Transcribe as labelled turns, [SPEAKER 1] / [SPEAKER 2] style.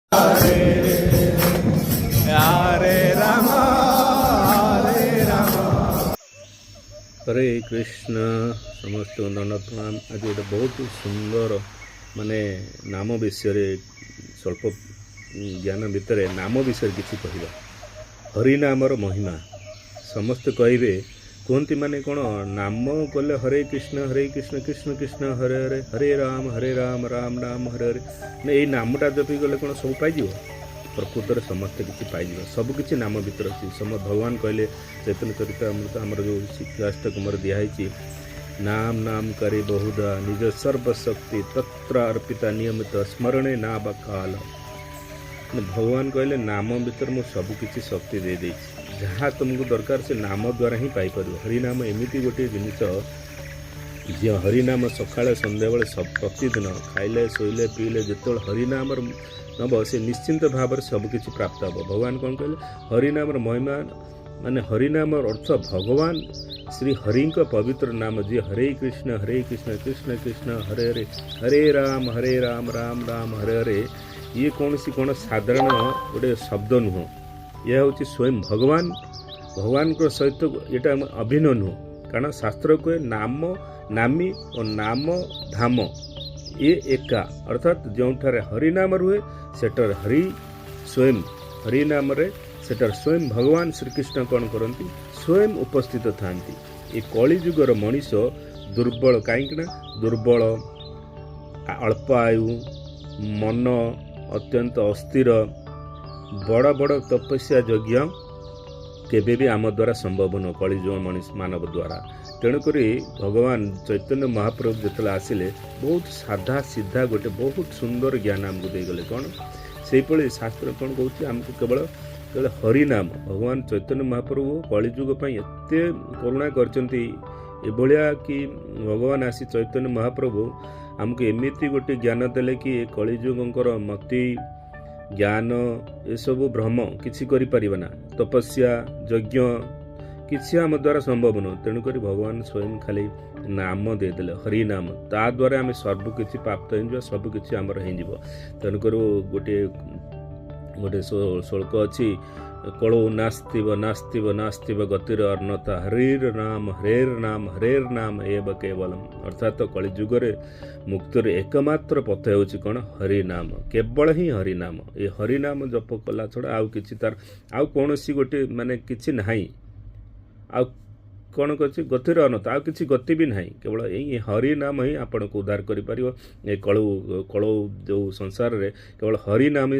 [SPEAKER 1] हरे कृष्ण समस्त दंड प्रणाम। आज गोटे बहुत सुंदर माने नाम विषय स्वल्प ज्ञान भितर नाम विषय किसी कह हरिनामर महिमा समस्त कहे कहती माने कौन नाम कले हरे कृष्ण कृष्ण कृष्ण हरे हरे हरे राम राम राम हरे हरे ये नामटा जपी गले कौन सब पाई प्रकृत समस्ते किसी पाई सबकि नाम भितर अच्छी सम भगवान कहले चैतन्य चरितामृत आमर जो शिक्षाष्टक दिखाई नाम नाम करे बहुधा निज सर्वशक्ति तत्र अर्पिता नियमित स्मरणे ना बकाल भगवान कहले नाम भितर मु सबकि शक्ति दे देछि जहाँ तुमको दरकार से नाम द्वारा ही पाइपर। हरिनाम एमती गोटे जिनिस जी हरिनाम सकाଳେ सन्ध्याबे सब प्रतिदिन खाइले शोले पीले जो हरिनाम नब से निश्चिंत भाव सबकि प्राप्त हे। भगवान कौन कहले हरिनाम महिमा माने हरिनाम अर्थ भगवान श्री हरि पवित्र नाम जी हरे कृष्ण कृष्ण कृष्ण हरे हरे हरे राम राम राम हरे हरे ये कौन सी कौन साधारण गोटे शब्द नुह यह हूँ स्वयं भगवान भगवान को सहित ये अभिन्न नुह कारण शास्त्र को नाम नामी और नाम धाम ये एका अर्थात जो हरिनाम रुहे सेटर हरि स्वयं हरिनाम सेटर स्वयं भगवान श्रीकृष्ण कौन करती स्वयं उपस्थित था। ये कलिजुगर मनीष दुर्बल कहीं दुर्बल अल्प आयु मन अत्यंत अस्थिर बड़ बड़ तपस्या यज्ञ केबे भी आम द्वारा संभव न कलिजुग मनीष मानव द्वारा। तेणुक भगवान चैतन्य महाप्रभु जो आसिले बहुत साधा सीधा गोटे बहुत सुंदर ज्ञान आमको देगले कौन से शास्त्र कौन कहते आमको केवल केवल हरिनाम भगवान चैतन्य महाप्रभु कलिजुग एत करुणा करचंती एभलिया कि भगवान आसी चैतन्य महाप्रभु आमको एमती गोटे ज्ञान देले कि कलिजुगर मति ज्ञान ये सब भ्रम किसी करिपरिबना तपस्या यज्ञ किसी आम द्वारा संभव नुह। तेणुक भगवान स्वयं खाली नाम देदेले हरिनाम ता द्वारा आम सबकि प्राप्त हो सबकि आमर हो। तेणुक गोटे गोटे श्लोक अच्छी कलो नास्तिव नास्तिव नास्तिव गतिर अर्णता हरेर नाम एव केवलम अर्थात कलिजुगरे मुक्तिर एकमात्र पथ हो कौन हरिनाम केवल ही हरिनाम ये हरिनाम जप कला छड़ा आउ किछि तार आउ कौन सी गोटे माने किछि नाही आ कौन कर गतिर अनता आ किसी गति भी ना केवल यही हरिनाम ही आपन को उद्धार कर कलो जो संसार रे केवल हरिनाम ही